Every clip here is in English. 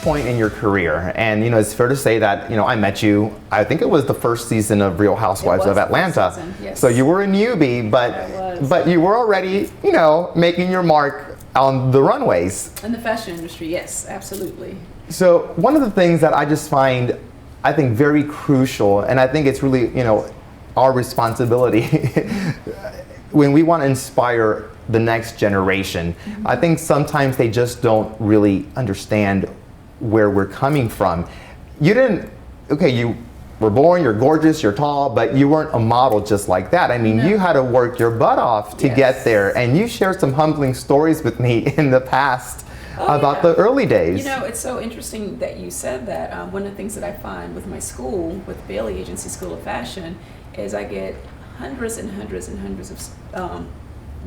point in your career, and it's fair to say that I met you. I think it was the first season of Real Housewives of Atlanta. Yes. So you were a newbie, but you were already making your mark on the runways. In the fashion industry, yes, absolutely. So one of the things that I just find, I think, very crucial, and I think it's really our responsibility when we want to inspire the next generation. Mm-hmm. I think sometimes they just don't really understand where we're coming from. You were born, you're gorgeous, you're tall, but you weren't a model just like that. I mean, No. You had to work your butt off to get there, and you shared some humbling stories with me in the past about the early days. It's so interesting that you said that. One of the things that I find with my school, with Bailey Agency School of Fashion, is I get hundreds and hundreds and hundreds of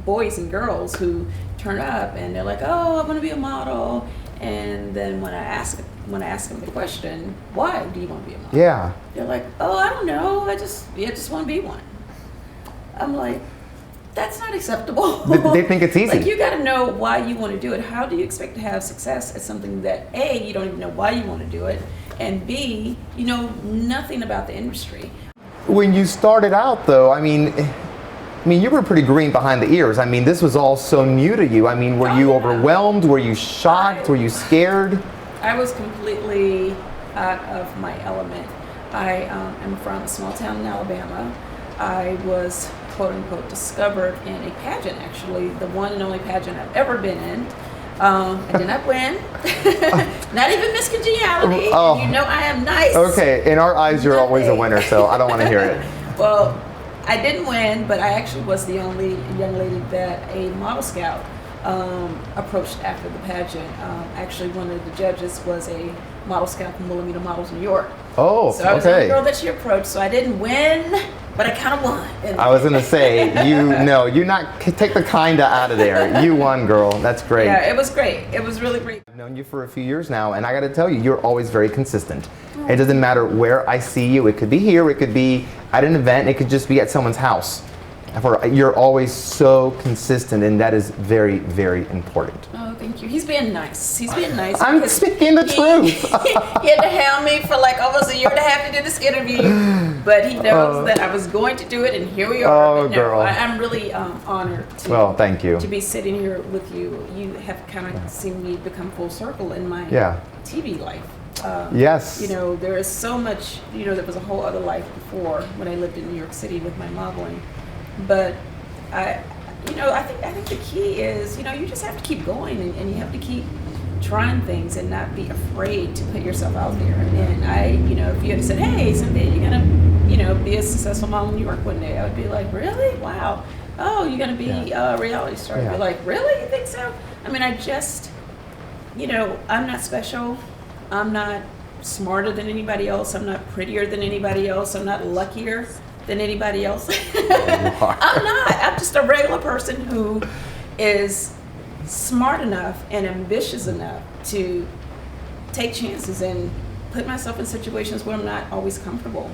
boys and girls who turn up and they're like, oh, I want to be a model. And then when I ask them the question, why do you want to be a model? Yeah. They're like, oh, I don't know. I just want to be one. I'm like, that's not acceptable. They think it's easy. Like, you got to know why you want to do it. How do you expect to have success at something that A, you don't even know why you want to do it, and B, you know nothing about the industry. When you started out, though, I mean, you were pretty green behind the ears. I mean, this was all so new to you. I mean, were you overwhelmed? Were you shocked? Were you scared? I was completely out of my element. I am from a small town in Alabama. I was, quote unquote, discovered in a pageant, actually, the one and only pageant I've ever been in. I did not win. Not even Miss Congeniality. Oh. You know I am nice. Okay, in our eyes, you're always a winner, so I don't want to hear it. Well, I didn't win, but I actually was the only young lady that a model scout approached after the pageant. Actually, one of the judges was a model scout from Wilhelmina Models, New York. Oh, so I was the only girl that she approached, so I didn't win, but I kind of won. I was going to say, take the kinda out of there. You won, girl. That's great. Yeah, it was great. It was really great. I've known you for a few years now, and I got to tell you, you're always very consistent. It doesn't matter where I see you. It could be here, it could be at an event, it could just be at someone's house. You're always so consistent, and that is very, very important. Oh, thank you. He's being nice. I'm speaking the truth. He had to hound me for like almost a year and a half to do this interview, but he knows that I was going to do it, and here we are. Oh, girl. I'm really honored thank you. To be sitting here with you. You have kind of seen me become full circle in my TV life. Yes. There is so much, there was a whole other life before when I lived in New York City with my modeling. But I think the key is, you just have to keep going and you have to keep trying things and not be afraid to put yourself out there. And if you had said, hey, Cynthia, you're gonna, be a successful model in New York one day, I would be like, really? Wow. Oh, you're gonna be a reality star. I'd be like, really? You think so? I mean, I just, I'm not special. I'm not smarter than anybody else. I'm not prettier than anybody else. I'm not luckier than anybody else. I'm not. I'm just a regular person who is smart enough and ambitious enough to take chances and put myself in situations where I'm not always comfortable.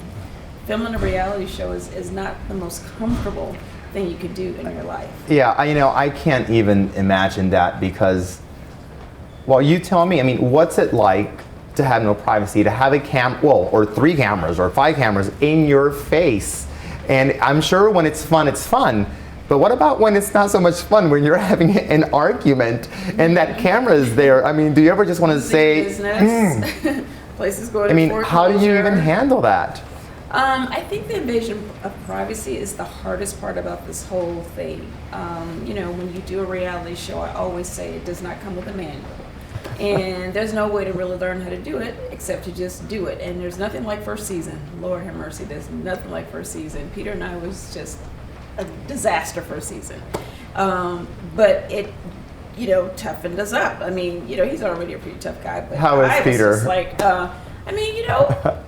Filming a reality show is not the most comfortable thing you could do in your life. Yeah, I can't even imagine that because, well, you tell me, what's it like to have no privacy, to have a or 3 cameras or 5 cameras in your face? And I'm sure when it's fun, but what about when it's not so much fun, when you're having an argument and that camera is there? Do you ever just want to say, places going to foreclosure? How do you even handle that? I think the invasion of privacy is the hardest part about this whole thing. When you do a reality show, I always say it does not come with a manual. And there's no way to really learn how to do it except to just do it. And there's nothing like first season. Lord have mercy, there's nothing like first season. Peter and I was just a disaster first season. But it, toughened us up. He's already a pretty tough guy. But how is Peter? Was just like,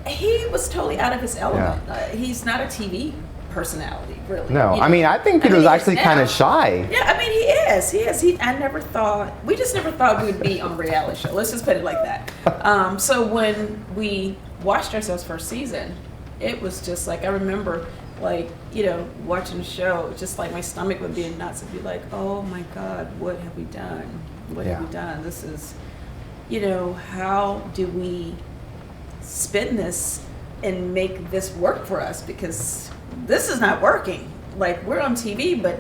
he was totally out of his element. He's not a TV personality, really. No, I think Peter was actually kind of shy. Yeah, he is. We just never thought we'd be on a reality show. Let's just put it like that. So when we watched ourselves first season, it was just like, I remember watching the show, just like my stomach would be in knots and be like, oh my God, what have we done? What have we done? This is, how do we spin this and make this work for us? Because this is not working. Like, we're on TV, but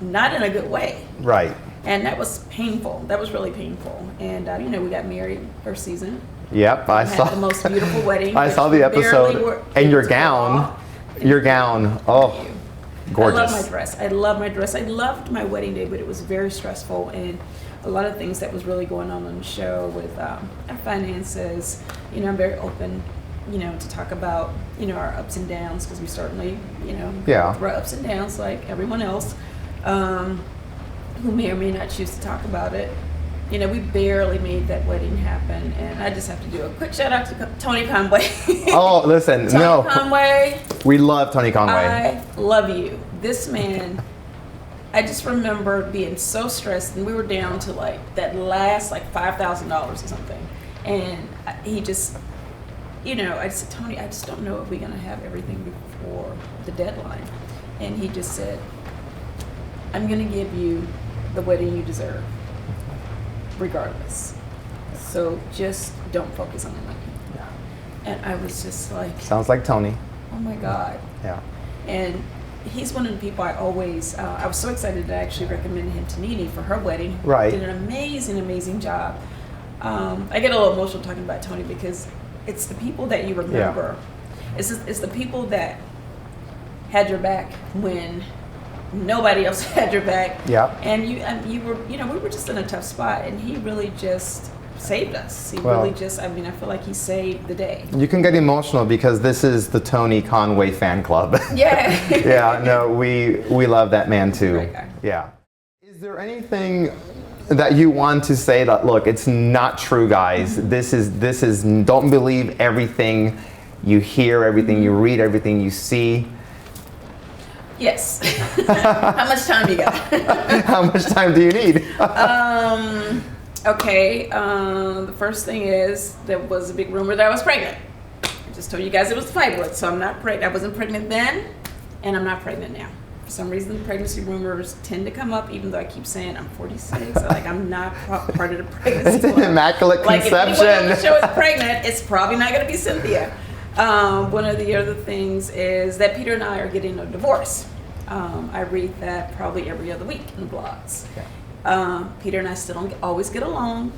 not in a good way. Right. And that was painful. That was really painful. And, we got married first season. Yep, I saw the most beautiful wedding. I saw the episode. And your gown, oh, gorgeous. I love my dress. I loved my wedding day, but it was very stressful, and a lot of things that was really going on the show with our finances. I'm very open, to talk about, our ups and downs, because we certainly, go through our ups and downs like everyone else, who may or may not choose to talk about it. We barely made that wedding happen, and I just have to do a quick shout out to Tony Conway. Oh, listen, Tony Conway. We love Tony Conway. I love you. This man, I just remember being so stressed, and we were down to that last $5,000 or something, and he just, I said, Tony, I just don't know if we're gonna have everything before the deadline, and he just said, I'm gonna give you the wedding you deserve, regardless. So just don't focus on the money. Yeah. And I was just like, sounds like Tony. oh my God. Yeah. And he's one of the people I always, I was so excited to actually recommend him to Nene for her wedding. Right. Did an amazing, amazing job. I get a little emotional talking about Tony, because it's the people that you remember. Yeah. It's the people that had your back when nobody else had your back. Yeah. And you were, we were just in a tough spot, and he really just saved us. He really just, I feel like he saved the day. You can get emotional because this is the Tony Conway fan club. Yeah. Yeah, no, we love that man too. Great guy. Yeah. Is there anything that you want to say that, look, it's not true, guys. This is don't believe everything you hear, everything you read, everything you see. Yes. How much time you got? How much time do you need? Okay. The first thing is, there was a big rumor that I was pregnant. I just told you guys it was fibroids, so I'm not pregnant. I wasn't pregnant then, and I'm not pregnant now. For some reason, pregnancy rumors tend to come up, even though I keep saying I'm 46. I'm not part of the pregnancy. It's an immaculate conception. If anyone on the show is pregnant, it's probably not going to be Cynthia. One of the other things is that Peter and I are getting a divorce. I read that probably every other week in the blogs. Okay. Peter and I still don't always get along.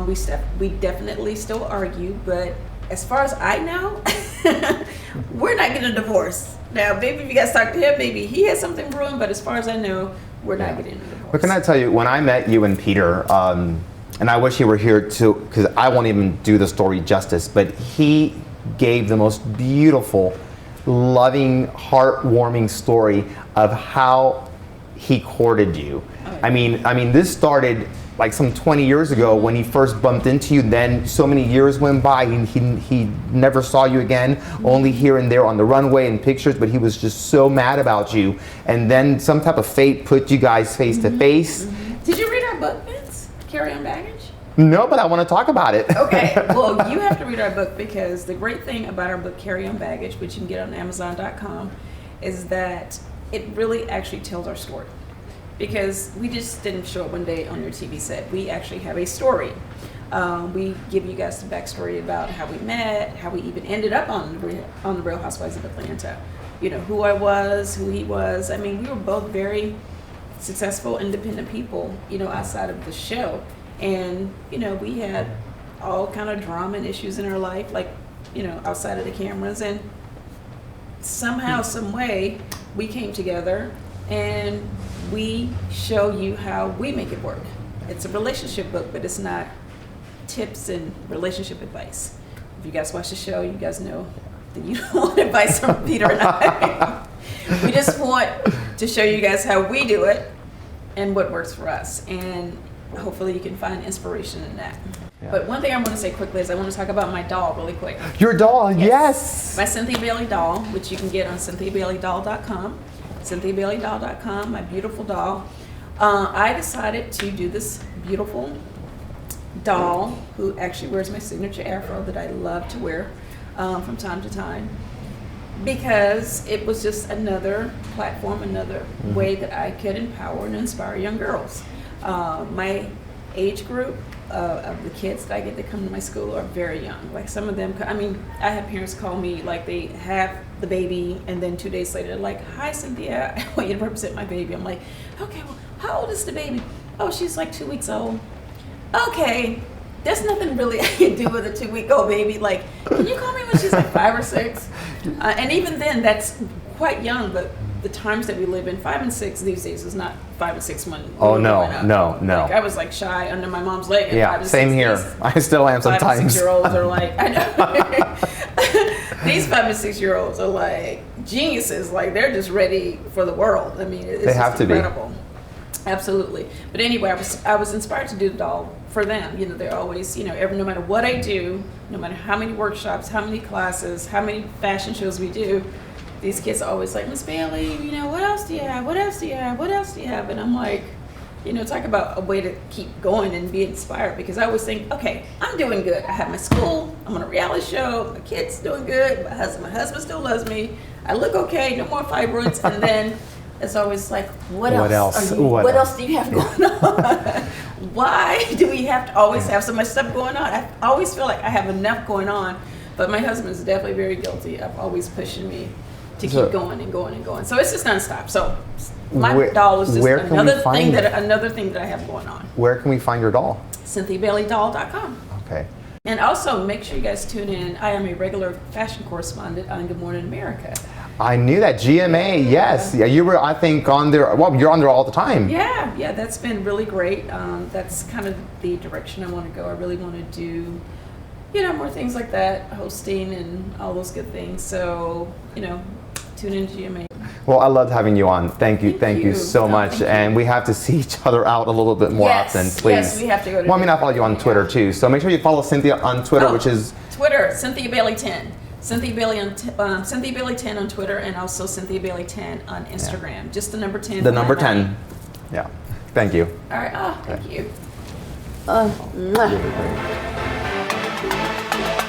We definitely still argue, but as far as I know, we're not getting a divorce. Now, maybe if you guys talk to him, maybe he has something brewing, but as far as I know, we're not getting a divorce. But can I tell you, when I met you and Peter, and I wish he were here too, because I won't even do the story justice, but he gave the most beautiful, loving, heartwarming story of how he courted you. Oh, yeah. I mean, this started like some 20 years ago when he first bumped into you. Then so many years went by, he never saw you again, only here and there on the runway and pictures, but he was just so mad about you. And then some type of fate put you guys face to face. Did you read our book, Vince? Carry On Baggage? No, but I want to talk about it. Okay, well, you have to read our book, because the great thing about our book, Carry On Baggage, which you can get on Amazon.com, is that it really actually tells our story. Because we just didn't show up one day on your TV set. We actually have a story. We give you guys the backstory about how we met, how we even ended up on the Real Housewives of Atlanta. Who I was, who he was. I mean, we were both very successful, independent people, outside of the show. And, we had all kind of drama and issues in our life, like, outside of the cameras. And somehow, some way, we came together and we show you how we make it work. It's a relationship book, but it's not tips and relationship advice. If you guys watch the show, you guys know that you don't want advice from Peter and I. We just want to show you guys how we do it and what works for us. And hopefully you can find inspiration in that. Yeah. But one thing I want to say quickly is I want to talk about my doll really quick. Your doll, yes. My Cynthia Bailey doll, which you can get on CynthiaBaileyDoll.com. CynthiaBaileyDoll.com, my beautiful doll. I decided to do this beautiful doll who actually wears my signature afro that I love to wear from time to time, because it was just another platform, another way that I could empower and inspire young girls. My age group of the kids that I get to come to my school are very young. Like some of them, I mean, I have parents call me like they have the baby and then 2 days later they're like, "Hi Cynthia, I want you to represent my baby." I'm like, "Okay, well, how old is the baby?" "Oh, she's like 2 weeks old." "Okay, there's nothing really I can do with a 2-week-old baby. Like, can you call me when she's like 5 or 6? And even then, that's quite young, but the times that we live in, 5 and 6 these days is not 5 and 6 when Oh, we no, were growing up. no. Like, I was like shy under my mom's leg. At 5 Yeah, and same 6. here. These I still am 5 and sometimes. 6-year-olds are like, I know. These 5 and 6-year-olds are like geniuses. Like, they're just ready for the world. I mean, it's They have just to be. incredible. Absolutely. But anyway, I was inspired to do the doll for them. You know, they're always, you know, no matter what I do, no matter how many workshops, how many classes, how many fashion shows we do, these kids are always like, "Miss Bailey, you know, what else do you have? What else do you have? What else do you have?" And I'm like, you know, talk about a way to keep going and be inspired, because I always think, okay, I'm doing good. I have my school, I'm on a reality show, my kid's doing good, my husband still loves me, I look okay, no more fibroids, and then it's always like, what else do you have going on? Why do we have to always have so much stuff going on? I always feel like I have enough going on, but my husband is definitely very guilty of always pushing me to keep going and going and going. So it's just nonstop. So my doll is just another thing that I have going on. Where can we find your doll? CynthiaBaileyDoll.com. Okay. And also make sure you guys tune in. I am a regular fashion correspondent on Good Morning America. I knew that. GMA, yes. Yeah, you were, I think, on there. Well, you're on there all the time. Yeah, that's been really great. That's kind of the direction I want to go. I really want to do, you know, more things like that, hosting and all those good things. So, you know, tune in to GMA. Well, I loved having you on. Thank you so much. And we have to see each other out a little bit more often, please. Yes, we have to go to. Well, I mean, I follow you on Twitter too, so make sure you follow Cynthia on Twitter, which is Twitter, Cynthia Bailey 10. Cynthia Bailey on Cynthia Bailey 10 on Twitter, and also Cynthia Bailey 10 on Instagram. Just the number 10. The number 10. Yeah. Thank you. All right. Oh, thank you. Really great.